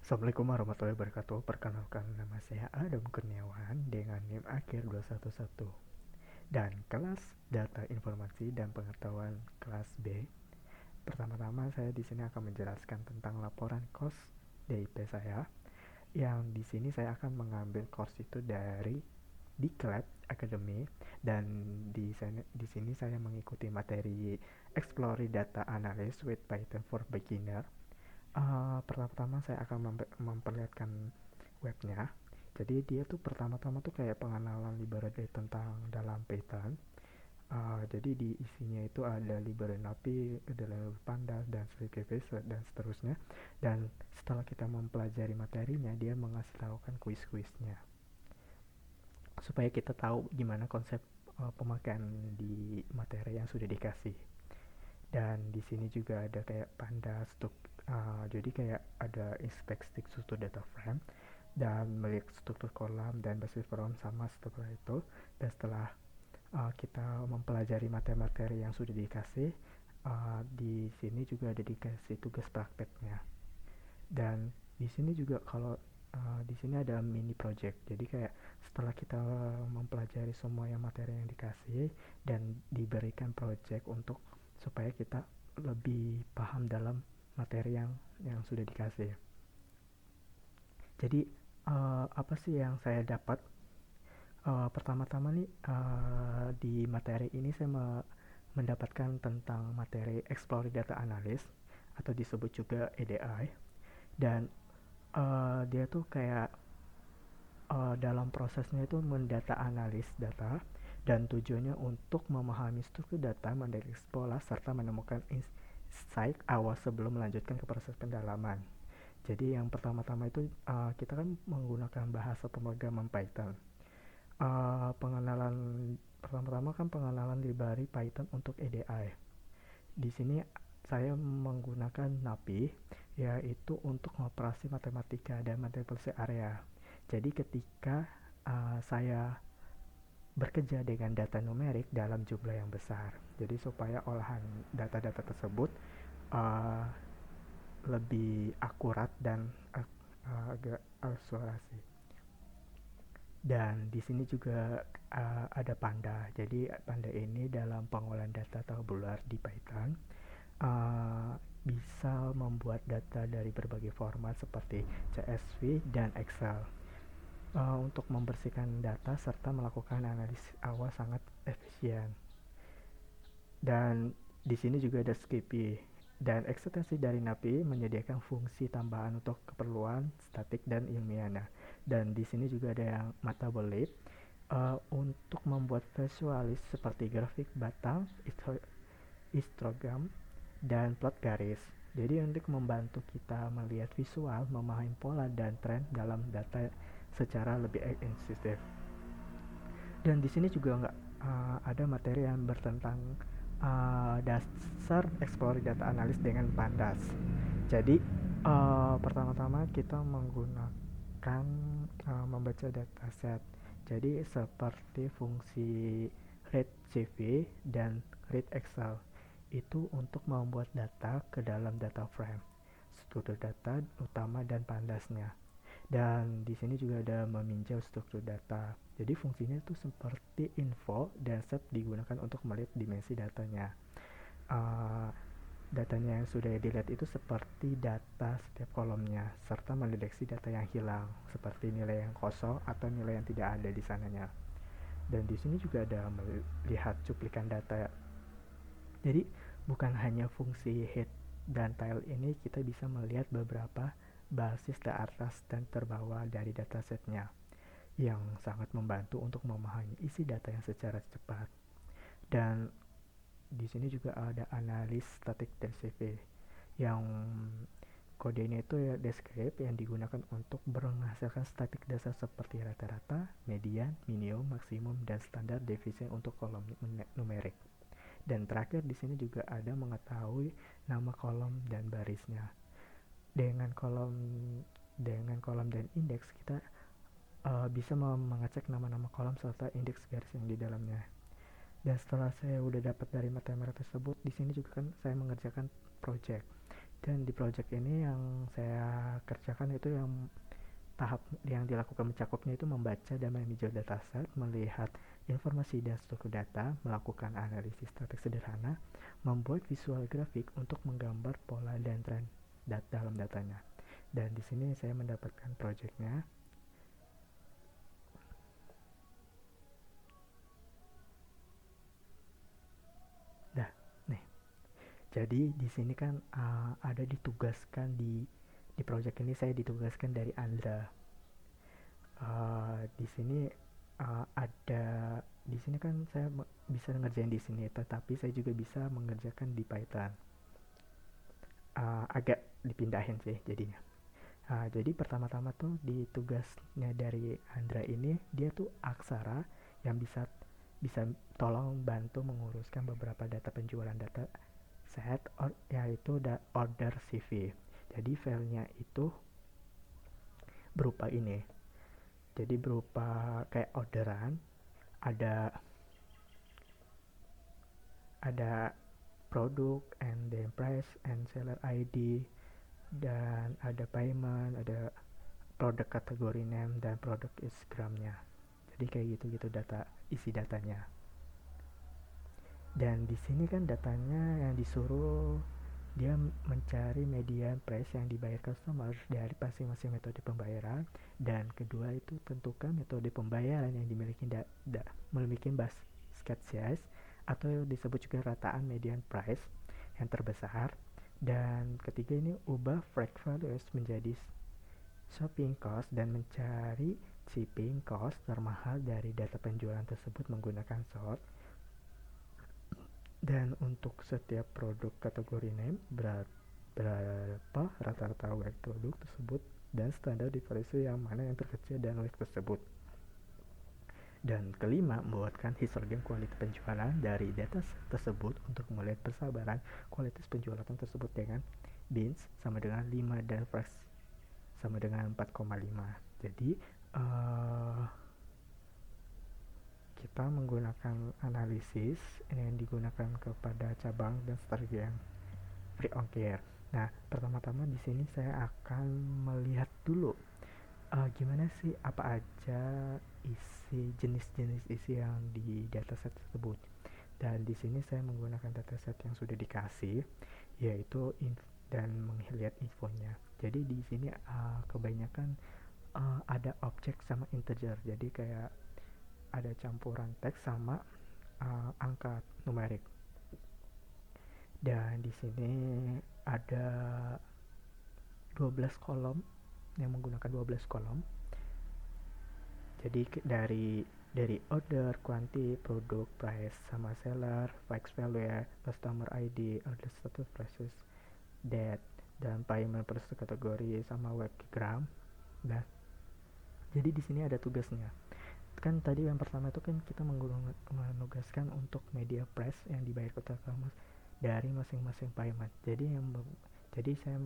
Assalamualaikum warahmatullahi wabarakatuh. Perkenalkan, nama saya Adam Kurniawan dengan NIM akhir 211 dan kelas Data Informasi dan Pengetahuan kelas B. Pertama-tama saya di sini akan menjelaskan tentang laporan course DIP saya, yang di sini saya akan mengambil course itu dari Diklat Academy, dan di sini saya mengikuti materi Explore Data Analysis with Python for Beginner. Pertama-tama saya akan memperlihatkan webnya. Jadi dia tuh pertama-tama tuh kayak pengenalan library tentang dalam Python. Jadi di isinya itu ada library NumPy, ada library Pandas dan CPP dan seterusnya. Dan setelah kita mempelajari materinya, dia mengasih tahukan kuis-kuisnya supaya kita tahu gimana konsep pemakaian di materi yang sudah dikasih. Dan di sini juga ada kayak pandas untuk jadi kayak ada inspect struktur data frame dan melihat struktur kolam dan basis from sama setelah itu. Dan setelah kita mempelajari materi-materi yang sudah dikasih, di sini juga ada dikasih tugas prakteknya. Dan di sini juga kalau di sini ada mini project. Jadi kayak setelah kita mempelajari semua yang materi yang dikasih dan diberikan project untuk supaya kita lebih paham dalam materi yang sudah dikasih. Jadi apa sih yang saya dapat? Pertama-tama nih di materi ini saya mendapatkan tentang materi Explore Data Analysis atau disebut juga EDI. Dan dia tuh kayak dalam prosesnya itu mendata analis data, dan tujuannya untuk memahami struktur data, mendeteksi pola, serta menemukan insight awal sebelum melanjutkan ke proses pendalaman. Jadi yang pertama-tama itu kita kan menggunakan bahasa pemrograman Python. Pengenalan pertama-tama kan pengenalan library Python untuk EDI. Di sini saya menggunakan NumPy, yaitu untuk operasi matematika dan manipulasi area. Jadi ketika saya bekerja dengan data numerik dalam jumlah yang besar, jadi supaya olahan data-data tersebut uh, lebih akurat dan agak akselerasi. Dan di sini juga ada Panda. Jadi Panda ini dalam pengolahan data tabular di Python bisa membuat data dari berbagai format seperti CSV dan Excel untuk membersihkan data serta melakukan analisis awal sangat efisien. Dan di sini juga ada Skippy, dan ekstensi dari NumPy menyediakan fungsi tambahan untuk keperluan statik dan ilmiah. Dan di sini juga ada yang Metabolite untuk membuat visualis seperti grafik batang, histogram, dan plot garis. Jadi untuk membantu kita melihat visual, memahami pola dan tren dalam data secara lebih intensif. Dan di sini juga nggak ada materi yang bertentang dasar eksplorasi data analis dengan pandas. Jadi pertama-tama kita menggunakan membaca dataset. Jadi seperti fungsi read CV dan read Excel itu untuk membuat data ke dalam data frame, struktur data utama dan pandasnya. Dan di sini juga ada meminjau struktur data. Jadi fungsinya itu seperti info dan set digunakan untuk melihat dimensi datanya. Uh, Datanya yang sudah dilihat itu seperti data setiap kolomnya, serta mendeteksi data yang hilang, seperti nilai yang kosong atau nilai yang tidak ada di sananya. Dan di sini juga ada melihat cuplikan data. Jadi bukan hanya fungsi head dan tail ini, kita bisa melihat beberapa basis teratas dan terbawah dari datasetnya, yang sangat membantu untuk memahami isi data yang secara cepat. Dan di sini juga ada analis statik dan CV, yang kodenya itu ya descript, yang digunakan untuk menghasilkan statik dasar seperti rata-rata, median, minimum, maksimum, dan standar deviation untuk kolom numerik. Dan terakhir di sini juga ada mengetahui nama kolom dan barisnya. Dengan kolom dan indeks kita bisa mengecek nama-nama kolom serta indeks garis yang di dalamnya. Dan setelah saya udah dapat dari materi tersebut, di sini juga kan saya mengerjakan project. Dan di project ini yang saya kerjakan itu yang tahap yang dilakukan mencakupnya itu membaca dan memanage dataset, melihat informasi dan struktur data, melakukan analisis statik sederhana, membuat visual grafik untuk menggambar pola dan tren dalam datanya. Dan di sini saya mendapatkan projectnya. Dah, nih. Jadi di sini kan ada ditugaskan di project ini saya ditugaskan dari Andra. Di sini ada di sini kan saya bisa ngerjain di sini, tetapi saya juga bisa mengerjakan di Python. Agak dipindahin sih jadinya. Jadi pertama-tama tuh di tugasnya dari Andra ini dia tuh aksara yang bisa bisa tolong bantu menguruskan beberapa data penjualan data set yaitu order CV. Jadi filenya itu berupa ini. Jadi berupa kayak orderan, ada ada produk and then price and seller ID, dan ada payment, ada produk kategori name dan produk Instagramnya. Jadi kayak gitu-gitu isi datanya. Dan di sini kan datanya yang disuruh dia mencari median price yang dibayar customer dari masing-masing metode pembayaran, dan kedua itu tentukan metode pembayaran yang dimiliki memiliki basket size atau disebut juga rataan median price yang terbesar, dan ketiga ini ubah freq values menjadi shopping cost dan mencari shipping cost termahal dari data penjualan tersebut menggunakan sort. Dan untuk setiap produk kategori name berapa rata-rata WAC produk tersebut dan standar diferensi yang mana yang terkecil dan WAC tersebut. Dan kelima, membuatkan histogram kualitas penjualan dari data tersebut untuk melihat persabaran kualitas penjualan tersebut dengan bins sama dengan 5 dan fresh sama dengan 4,5. Jadi kita menggunakan analisis yang digunakan kepada cabang dan strategi yang free ongkir. Nah, pertama-tama di sini saya akan melihat dulu gimana sih apa aja jenis-jenis isi yang di dataset tersebut. Dan di sini saya menggunakan dataset yang sudah dikasih, yaitu dan melihat infonya. Jadi di sini kebanyakan ada objek sama integer. Jadi kayak ada campuran teks sama angka numerik. Dan di sini ada 12 kolom yang menggunakan 12 kolom. Jadi dari order, quantity, produk, price sama seller, fax value, customer ID, order status, prices, date, dan payment per kategori sama webgram. Nah, jadi di sini ada tugasnya. Kan tadi yang pertama itu kan kita menugaskan untuk media price yang dibayar ke customer dari masing-masing payment. Jadi saya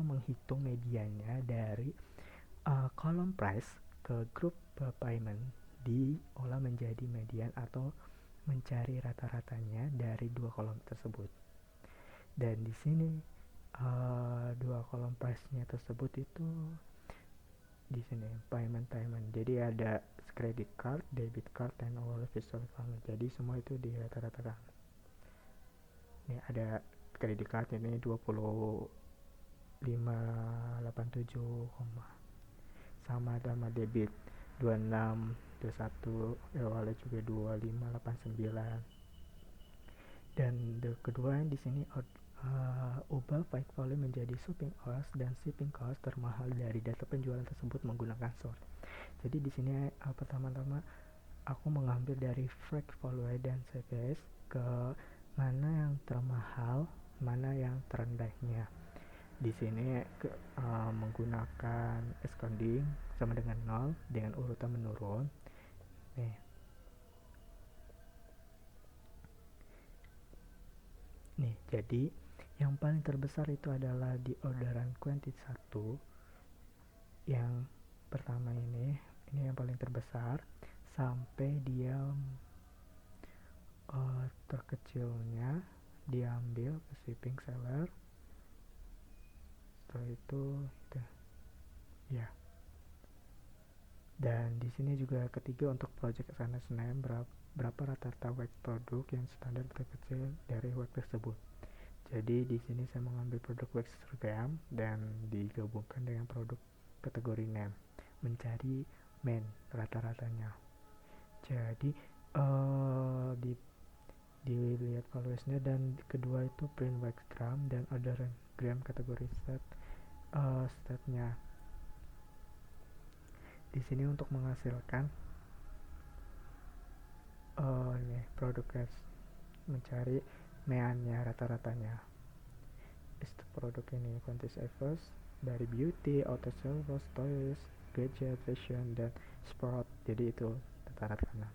menghitung medianya dari kolom price ke grup payment diolah menjadi median atau mencari rata-ratanya dari dua kolom tersebut. Dan di sini dua kolom price-nya tersebut itu di sini payment. Jadi ada credit card, debit card, dan all visual payment. Jadi semua itu dirata-ratakan. Ini ada credit card ini 2587, sama debit 26 21, wallet juga 2589. Dan kedua di sini ubah file volume menjadi shipping cost dan shipping cost termahal dari data penjualan tersebut menggunakan sort. Jadi di sini pertama-tama aku mengambil dari freq volume dan CPS ke mana yang termahal, mana yang terendahnya. Di sini menggunakan ascending sama dengan 0 dengan urutan menurun. Nih, jadi yang paling terbesar itu adalah di orderan quantity 1. Yang pertama ini yang paling terbesar sampai dia terkecilnya diambil ke shipping seller itu ya. Dan di sini juga ketiga untuk project assignment SNAP, berapa rata-rata WEG produk yang standar terkecil dari WEG tersebut. Jadi di sini saya mengambil produk WEG seragam dan digabungkan dengan produk kategori NAM, mencari main rata-ratanya. Jadi di dilihat valuasinya, dan kedua itu print WEG gram dan order gram kategori statnya. Di sini untuk menghasilkan ini produk guys, mencari meannya rata-ratanya. Produk ini quantis efforts dari beauty, auto service, toys, gadget, fashion, dan sport. Jadi itu rata-ratanya.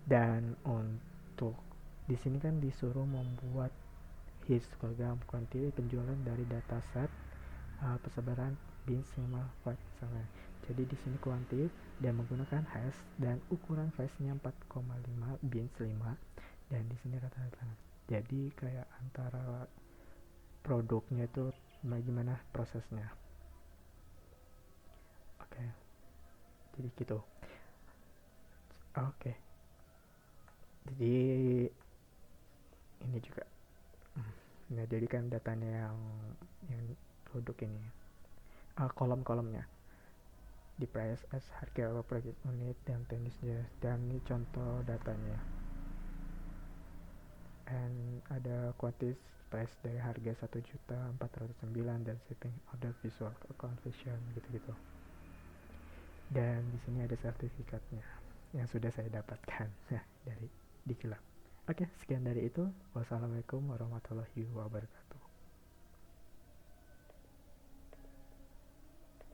Dan untuk di sini kan disuruh membuat histogram kuantiti penjualan dari dataset persebaran bins 5 watt misalnya. Jadi di sini kuantif dan menggunakan hash dan ukuran flashnya 4,5 bins 5, dan di sini rata-rata. Jadi kayak antara produknya itu bagaimana prosesnya. Oke. Jadi gitu. Oke. Jadi ini juga nah, jadi kan datanya yang produk ini kolom-kolomnya di price as harga per unit dan teknisnya, dan ini contoh datanya. And ada quantis price dari harga 1.409.000 dan shipping order visual account vision gitu-gitu. Dan di sini ada sertifikatnya yang sudah saya dapatkan dari Dikilab. Oke, sekian dari itu. Wassalamualaikum warahmatullahi wabarakatuh.